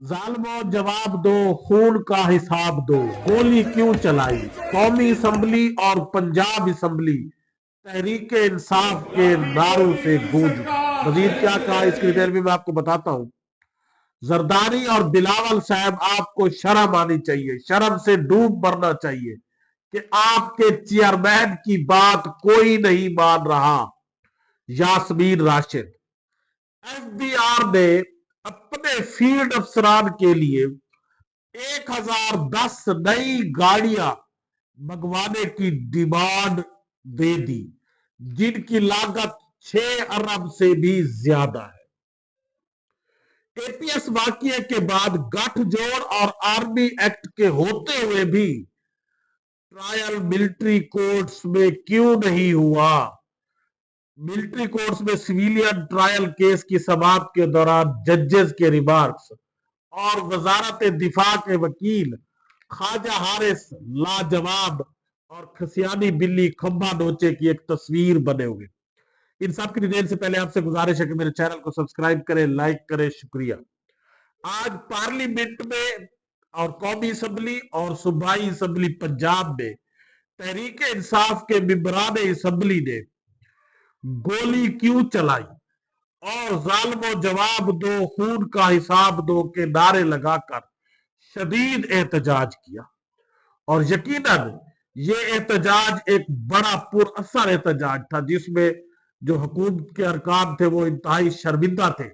जालिमो जवाब दो, खून का हिसाब दो, गोली क्यों चलाई। कौमी असम्बली और पंजाब असम्बली तहरीक इंसाफ के नारों से गूंज उठी। मजीद क्या कहा इसकी डिटेल भी मैं आपको बताता हूं। जरदारी और बिलावल साहब, आपको शर्म आनी चाहिए, शर्म से डूब मरना चाहिए कि आपके चेयरमैन की बात कोई नहीं मान रहा। यास्मीन राशिद, एफबीआर ने अपने फील्ड अफसरान के लिए 1010 नई गाड़ियां मंगवाने की डिमांड दे दी, जिनकी लागत 6 अरब से भी ज्यादा है। एपीएस वाकये के बाद गठजोड़ और आर्मी एक्ट के होते हुए भी ट्रायल मिलिट्री कोर्ट्स में क्यों नहीं हुआ। मिलिट्री कोर्ट्स में सिविलियन ट्रायल केस की समाप्त के दौरान जजेस के रिमार्क्स और वजारत दिफा के वकील ख्वाजा हारिस लाजवाब और खसियानी बिल्ली खंबा नोचे की एक तस्वीर बने हुए। इन सब की डिटेल से पहले आपसे गुजारिश है कि मेरे चैनल को सब्सक्राइब करें, लाइक करें, शुक्रिया। आज पार्लियामेंट में और कौमी असम्बली और सूबाई असम्बली पंजाब में तहरीक इंसाफ के मेंबरान असम्बली ने गोली क्यों चलाई और जालिमो जवाब दो, खून का हिसाब दो के नारे लगाकर शदीद एहतजाज किया। और यकीनन ये एहतजाज एक बड़ा पुरअसर एहतजाज था, जिसमें जो हुकूमत के अरकान थे वो इंतहाई शर्मिंदा थे।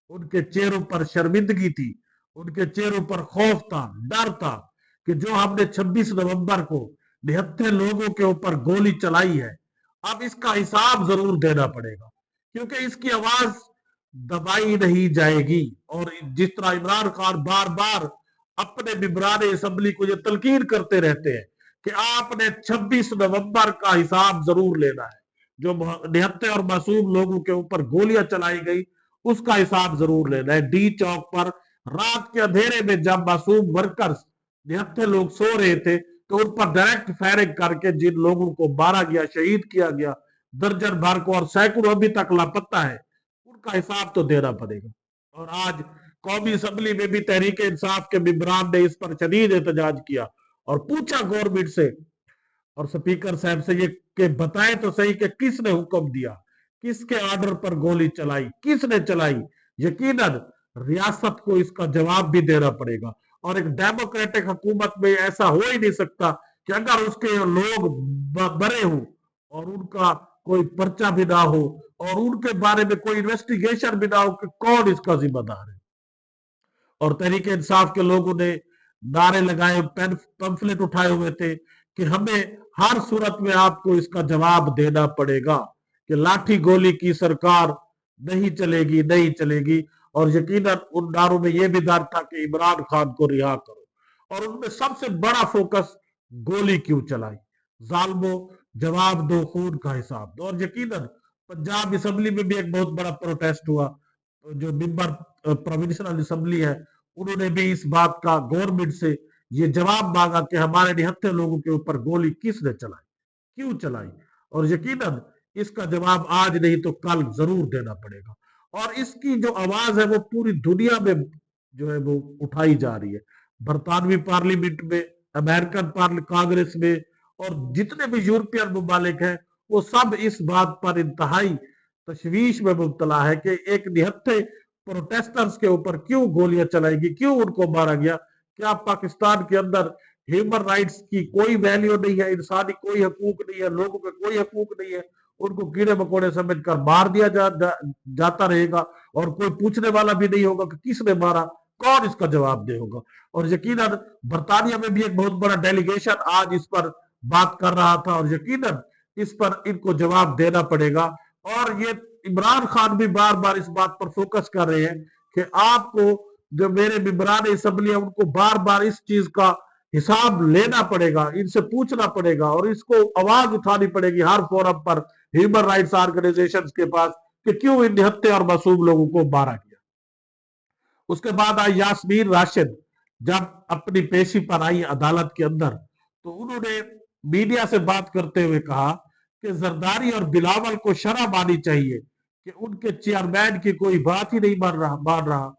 उनके चेहरों पर शर्मिंदगी थी, उनके चेहरों पर खौफ था, डर था कि जो हमने 26 नवंबर को निहत्थे लोगों के ऊपर गोली चलाई है, अब इसका हिसाब जरूर देना पड़ेगा, क्योंकि इसकी आवाज दबाई नहीं जाएगी। और जिस तरह इमरान खान बार बार अपने मेंबरान असम्बली को ये तलकीन करते रहते हैं कि आपने 26 नवंबर का हिसाब जरूर लेना है, जो निहत्थे और मासूम लोगों के ऊपर गोलियां चलाई गई उसका हिसाब जरूर लेना है। डी चौक पर रात के अंधेरे में जब मासूम वर्कर्स निहत्थे लोग सो रहे थे तो उन पर डायरेक्ट फायरिंग करके जिन लोगों को मारा गया, शहीद किया गया, दर्जन भर को और सैकड़ों अभी तक लापता है, उनका हिसाब तो देना पड़ेगा। और आज कौमी असम्बली में भी तहरीक इंसाफ के मेंबरान ने इस पर शदीद एहतजाज किया और पूछा गवर्नमेंट से और स्पीकर साहब से ये कि बताए तो सही कि किसने हुक्म दिया, किसके ऑर्डर पर गोली चलाई, किसने चलाई। यकीनन रियासत को इसका जवाब भी देना पड़ेगा। और एक डेमोक्रेटिक हुकूमत में ऐसा हो ही नहीं सकता कि अगर उसके लोग मरे हो और उनका कोई पर्चा भी ना हो और उनके बारे में कोई इन्वेस्टिगेशन भी ना हो कि कौन इसका जिम्मेदार है। और तहरीक इंसाफ के लोगों ने नारे लगाए, पंफलेट उठाए हुए थे कि हमें हर सूरत में आपको इसका जवाब देना पड़ेगा, कि लाठी गोली की सरकार नहीं चलेगी, नहीं चलेगी। और यकीनन उन नारों में यह भी डर था कि इमरान खान को रिहा करो। और उनमें सबसे बड़ा फोकस गोली क्यों चलाई, जालिमो जवाब दो, खून का हिसाब दो। और यकीनन पंजाब असम्बली में भी एक बहुत बड़ा प्रोटेस्ट हुआ। जो मेंबर प्रोविंशियल असेंबली है, उन्होंने भी इस बात का गवर्नमेंट से ये जवाब मांगा कि हमारे निहत्थे लोगों के ऊपर गोली किसने चलाई, क्यों चलाई। और यकीनन इसका जवाब आज नहीं तो कल जरूर देना पड़ेगा। और इसकी जो आवाज है वो पूरी दुनिया में जो है वो उठाई जा रही है। बरतानवी पार्लियामेंट में, अमेरिकन कांग्रेस में और जितने भी यूरोपियन ममालिक हैं वो सब इस बात पर इंतहाई तशवीश में मुब्तला है कि एक निहत्थे प्रोटेस्टर्स के ऊपर क्यों गोलियां चलाएगी, क्यों उनको मारा गया। क्या पाकिस्तान के अंदर ह्यूमन राइट्स की कोई वैल्यू नहीं है, इंसानी कोई हकूक नहीं है, लोगों के कोई हकूक नहीं है, उनको कीड़े मकोड़े समझकर मार दिया जाता रहेगा और कोई पूछने वाला भी नहीं होगा कि किसने मारा, कौन इसका जवाब दे होगा। और यकीनन बरतानिया में भी एक बहुत बड़ा डेलीगेशन आज इस पर बात कर रहा था और यकीनन इस पर इनको जवाब देना पड़ेगा। और ये इमरान खान भी बार बार इस बात पर फोकस कर रहे हैं कि आपको जो मेरे मेंबरान असम्बली है उनको बार बार इस चीज का हिसाब लेना पड़ेगा, इनसे पूछना पड़ेगा और इसको आवाज उठानी पड़ेगी हर फोरम पर, ह्यूमन राइट्स ऑर्गेनाइजेशंस के पास, कि क्यों इन निहत्थे और मासूम लोगों को मारा गया। उसके बाद आई यास्मीन राशिद, जब अपनी पेशी पर आई अदालत के अंदर तो उन्होंने मीडिया से बात करते हुए कहा कि जरदारी और बिलावल को शर्म आनी चाहिए कि उनके चेयरमैन की कोई बात ही नहीं मान रहा।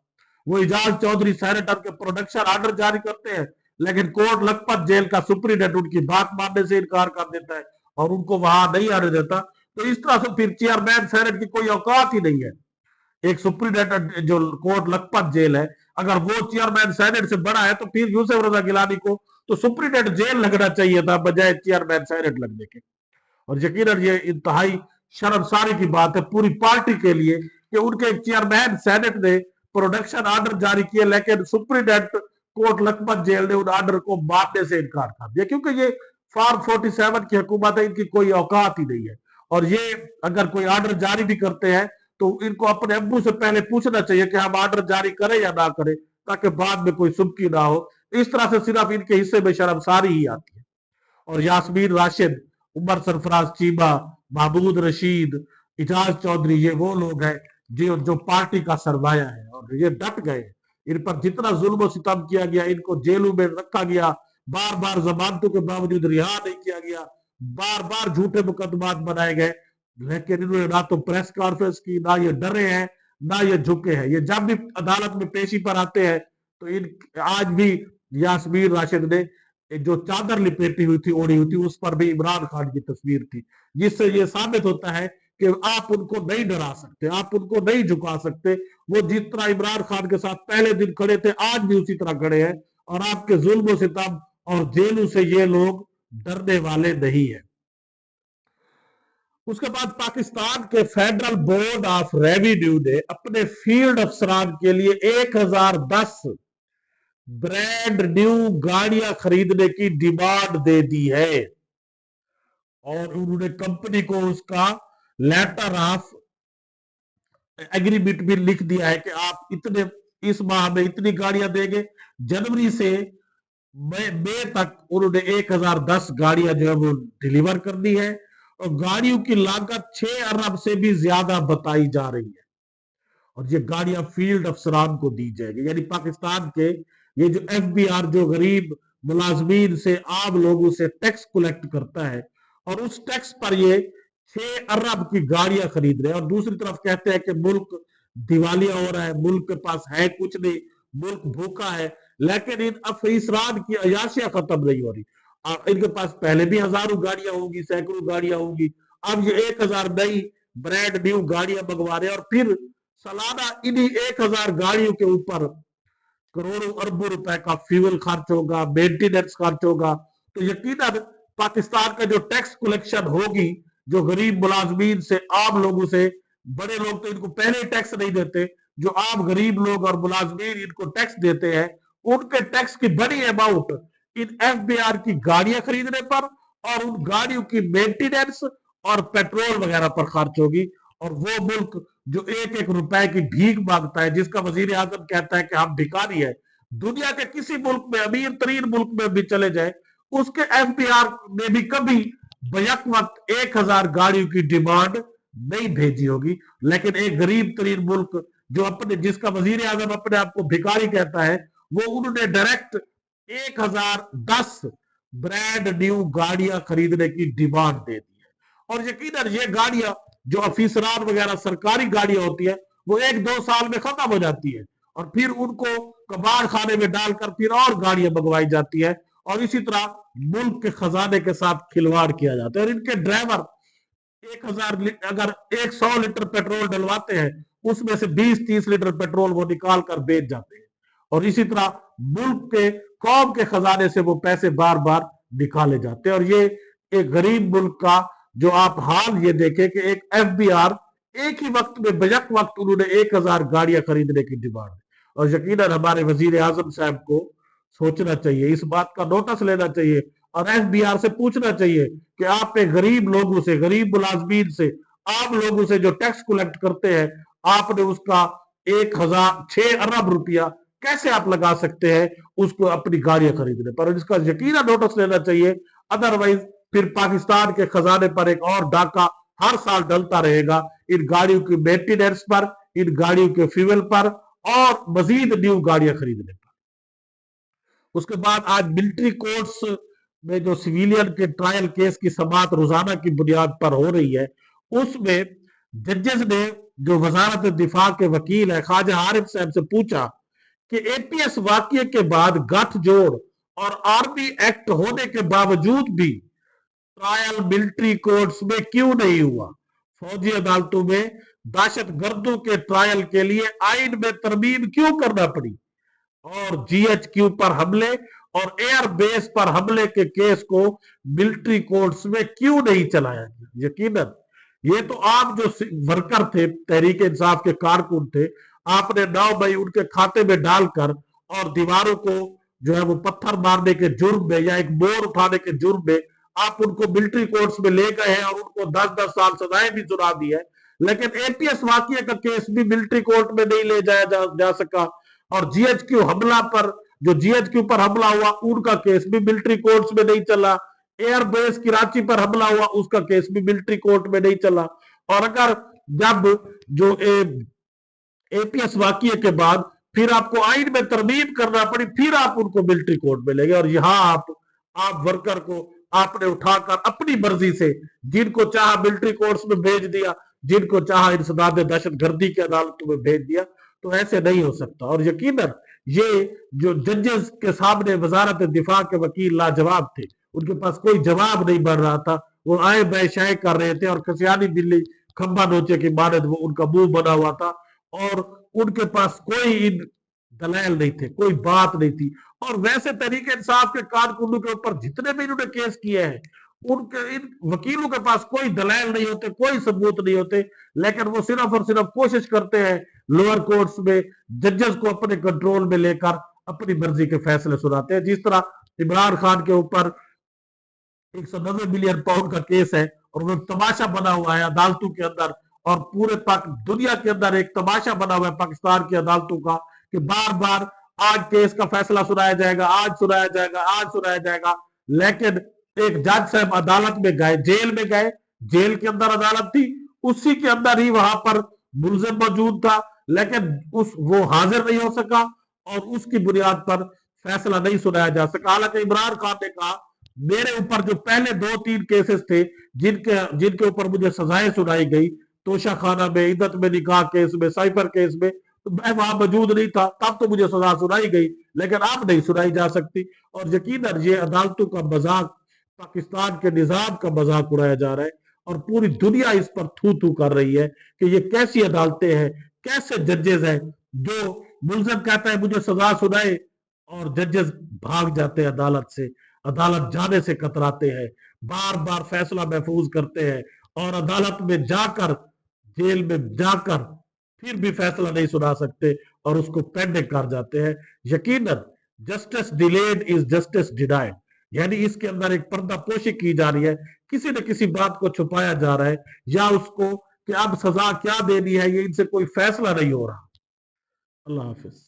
वो एजाज चौधरी सेनेटर के प्रोडक्शन ऑर्डर जारी करते हैं, लेकिन कोर्ट लखपत जेल का सुप्रीडेंट उनकी बात मानने से इनकार कर देता है और उनको वहां नहीं आने देता। तो इस तरह से फिर चेयरमैन सेनेट की कोई औकात ही नहीं है। एक सुप्रीडेंट जो कोर्ट लखपत जेल है, अगर वो चेयरमैन सेनेट से बड़ा है तो फिर यूसुफ रजा गिलानी को तो सुप्रीडेंट जेल लगना चाहिए था बजाय चेयरमैन सेनेट लगने के। और यकीनन ये इंतहाई शर्मसारी की बात है पूरी पार्टी के लिए कि उनके चेयरमैन सेनेट ने प्रोडक्शन ऑर्डर जारी किए, लेकिन सुप्रीडेंट कोर्ट लखपत जेल ने उन ऑर्डर को मानने से इनकार कर दिया, क्योंकि ये फॉर्म 47 की हुकूमत है, इनकी कोई औकात ही नहीं है। और ये अगर कोई ऑर्डर जारी भी करते हैं तो इनको अपने अब्बू से पहले पूछना चाहिए कि हम ऑर्डर जारी करें या ना करें, ताकि बाद में कोई सुबकी ना हो। इस तरह से सिर्फ इनके हिस्से में शर्मसारी ही आती है। और यास्मीन राशिद, उमर सरफराज चीमा, महमूद रशीद, इजाज चौधरी, ये वो लोग हैं जो पार्टी का सरमाया है और ये डट गए। इन पर जितना जुल्म सितम किया गया, इनको जेलों में रखा गया, बार बार जमानतों के बावजूद रिहा नहीं किया गया, बार बार झूठे मुकदमात बनाए गए, लेकिन इन्होंने ना तो प्रेस कॉन्फ्रेंस की, ना ये डरे हैं, ना ये झुके हैं। ये जब भी अदालत में पेशी पर आते हैं तो इन आज भी यास्मीन राशिद ने जो चादर लिपेटी हुई थी, ओढ़ी हुई थी, उस पर भी इमरान खान की तस्वीर थी, जिससे ये साबित होता है कि आप उनको नहीं डरा सकते, आप उनको नहीं झुका सकते। वो जिस तरह इमरान खान के साथ पहले दिन खड़े थे, आज भी उसी तरह खड़े हैं और आपके जुल्म सितम और जेलों से ये लोग डरने वाले नहीं है। उसके बाद पाकिस्तान के फेडरल बोर्ड ऑफ रेवेन्यू ने अपने फील्ड अफसरान के लिए 1010 ब्रांड न्यू गाड़ियां खरीदने की डिमांड दे दी है और उन्होंने कंपनी को उसका लेटर ऑफ एग्रीमेंट भी लिख दिया है कि आप इतने इस माह में इतनी गाड़ियां देंगे। जनवरी से मई तक उन्होंने 1010 गाड़ियां जो है वो डिलीवर कर दी है और गाड़ियों की लागत 6 अरब से भी ज्यादा बताई जा रही है और ये गाड़ियां फील्ड अफसरान को दी जाएगी। यानी पाकिस्तान के ये जो एफबीआर जो गरीब मुलाजमीन से, आम लोगों से टैक्स कलेक्ट करता है और उस टैक्स पर ये 6 अरब की गाड़ियां खरीद रहे हैं और दूसरी तरफ कहते हैं कि मुल्क दिवालिया हो रहा है, मुल्क के पास है कुछ नहीं, मुल्क भूखा है। लेकिन इन अफसरान की अयाशियां खत्म नहीं हो रही। इनके पास पहले भी हजारों गाड़ियां होंगी, सैकड़ों गाड़ियां होंगी, अब ये 1000 नई ब्रांड न्यू गाड़ियां मंगवा रहे हैं और फिर सालाना इन्हीं 1000 गाड़ियों के ऊपर करोड़ों अरबों रुपए का फ्यूल खर्च होगा, मेंटेनेंस खर्च होगा। तो यकीनन पाकिस्तान का जो टैक्स कलेक्शन होगी, जो गरीब मुलाजमीन से, आम लोगों से, बड़े लोग तो इनको पहले ही टैक्स नहीं देते, जो आम गरीब लोग और मुलाजमीन इनको टैक्स देते हैं, उनके टैक्स की बड़ी अमाउंट इन एफबीआर की गाड़ियां खरीदने पर और उन गाड़ियों की मेंटेनेंस और पेट्रोल वगैरह पर खर्च होगी। और वो मुल्क जो एक एक रुपए की भीख मांगता है, जिसका वजीर आजम कहता है कि हम भिखारी है, दुनिया के किसी मुल्क में, अमीर तरीन मुल्क में भी चले जाए, उसके एफबीआर ने भी कभी बैक वक्त 1000 गाड़ियों की डिमांड नहीं भेजी होगी। लेकिन एक गरीब तरीन मुल्क जो अपने, जिसका वजीर आजम अपने आप को भिखारी कहता है, वो उन्होंने डायरेक्ट 1010 ब्रांड न्यू गाड़ियां खरीदने की डिमांड दे दी है। और यकीनन ये गाड़ियां जो अफीसरान वगैरह सरकारी गाड़ियां होती है, वो 1-2 साल में खत्म हो जाती है और फिर उनको कबाड़ खाने में डालकर फिर और गाड़ियां मंगवाई जाती है और इसी तरह मुल्क के खजाने के साथ खिलवाड़ किया जाता है। और इनके ड्राइवर 1000 अगर 100 लीटर पेट्रोल डलवाते हैं, उसमें से 20-30 लीटर पेट्रोल वो निकाल कर बेच जाते हैं और इसी तरह मुल्क के, कौम के खजाने से वो पैसे बार बार निकाले जाते हैं। और ये एक गरीब मुल्क का जो आप हाल ये देखें कि एक एफबीआर एक ही वक्त में बैक वक्त उन्होंने 1000 गाड़ियां खरीदने की डिमांड। और यकीनन हमारे वजीर आजम साहब को सोचना चाहिए, इस बात का नोटिस लेना चाहिए और एफबीआर से पूछना चाहिए कि आपने गरीब लोगों से, गरीब मुलाजमीन से, आम लोगों से जो टैक्स कलेक्ट करते हैं, आपने उसका 6 अरब रुपया कैसे आप लगा सकते हैं उसको अपनी गाड़ियां खरीदने पर। और इसका यकीनन नोटिस लेना चाहिए, अदरवाइज फिर पाकिस्तान के खजाने पर एक और डाका हर साल डलता रहेगा इन गाड़ियों की मेंटेनेंस पर, इन गाड़ियों के फ्यूल पर और मजीद न्यू गाड़ियां खरीदने पर। उसके बाद आज मिलिट्री कोर्ट्स में जो सिविलियन के ट्रायल केस की समाअत रोजाना की बुनियाद पर हो रही है, उसमें जजेस ने जो वजारत दिफा के वकील है ख्वाजा आरिफ साहब से पूछा कि एपीएस वाकये के बाद गठजोड़ और आर्मी एक्ट होने के बावजूद भी ट्रायल मिलिट्री कोर्ट्स में क्यों नहीं हुआ? फौजी अदालतों में दहशतगर्दों के ट्रायल के लिए आइन में तरमीम क्यों करना पड़ी? और जीएचक्यू पर हमले और एयर बेस पर हमले के केस को मिलिट्री कोर्ट्स में क्यों नहीं चलाया गया? यकीनन ये तो आप जो वर्कर थे, तहरीक इंसाफ के कारकुन थे, आपने 9 मई उनके खाते में डालकर और दीवारों को जो है वो पत्थर मारने के जुर्म में या एक बोर उठाने के जुर्म में आप उनको मिलिट्री कोर्ट्स में ले गए हैं और उनको 10-10 साल सजाएं भी सुना दी है। लेकिन एपीएस वाकये का केस भी मिलिट्री कोर्ट में नहीं ले जाया जा सका। और जीएचक्यू हमला पर जो जीएचक्यू पर हमला हुआ उनका केस भी मिलिट्री कोर्ट्स में नहीं चला। एयरबेस कराची पर हमला हुआ उसका केस भी मिलिट्री कोर्ट में नहीं चला। और अगर जब जो एपीएस वाकये के बाद फिर आपको आइन में तरमीम करना पड़ी, फिर आप उनको मिलिट्री कोर्ट में ले गए। और यहां आप वर्कर को आपने उठाकर अपनी मर्जी से जिनको चाहा मिलिट्री कोर्ट्स में भेज दिया, जिनको चाहा इंसदाद दहशतगर्दी की अदालतों में भेज दिया। तो ऐसे नहीं हो सकता। और यकीनन ये जो जजेस के सामने वजारत दिफा के वकील लाजवाब थे, उनके पास कोई जवाब नहीं बन रहा था। वो आए बैशाए कर रहे थे और कसियानी बिल्ली खंबा नोचे की मानद वो उनका मुंह बना हुआ था और उनके पास कोई इन दलाल नहीं थे, कोई बात नहीं थी। और वैसे तरीके इंसाफ के कारकुनों के ऊपर जितने भी इन्होंने केस किए हैं, उनके इन वकीलों के पास कोई दलाल नहीं होते, कोई सबूत नहीं होते, लेकिन वो सिर्फ और सिर्फ कोशिश करते हैं लोअर कोर्ट्स में जजेस को अपने कंट्रोल में लेकर अपनी मर्जी के फैसले सुनाते हैं। जिस तरह इमरान खान के ऊपर 190 मिलियन पाउंड का केस है और वो तमाशा बना हुआ है अदालतों के अंदर, और पूरे दुनिया के अंदर एक तमाशा बना हुआ है पाकिस्तान की अदालतों का कि बार बार आज केस का फैसला सुनाया जाएगा, आज सुनाया जाएगा, आज सुनाया जाएगा। लेकिन एक जज साहब अदालत में गए, जेल में गए, जेल के अंदर अदालत थी, उसी के अंदर ही वहां पर मुलजिम मौजूद था, लेकिन वो हाजिर नहीं हो सका और उसकी बुनियाद पर फैसला नहीं सुनाया जा सका। हालांकि इमरान खान ने कहा मेरे ऊपर जो पहले 2-3 केसेस थे जिनके ऊपर मुझे सजाएं सुनाई गई, तोशा खाना में, इद्दत में निकाह केस में, साइफर केस में, तो मैं वहां मौजूद नहीं था, तब तो मुझे सजा सुनाई गई, लेकिन अब नहीं सुनाई जा सकती। और यकीनन ये अदालतों का मजाक, पाकिस्तान के निजाम का मजाक उड़ाया जा रहा है और पूरी दुनिया इस पर थू थू कर रही है कि ये कैसी अदालतें हैं, कैसे जजेस हैं जो मुलजिम कहता है मुझे सजा सुनाए और जजेस भाग जाते हैं अदालत से, अदालत जाने से कतराते हैं, बार बार फैसला महफूज करते हैं और अदालत में जाकर, जेल में जाकर फिर भी फैसला नहीं सुना सकते और उसको पेंडिंग कर जाते हैं। यकीनन justice delayed is justice denied, यानी इसके अंदर एक पर्दा पोशी की जा रही है, किसी न किसी बात को छुपाया जा रहा है, या उसको कि अब सजा क्या देनी है ये इनसे कोई फैसला नहीं हो रहा। अल्लाह हाफिज।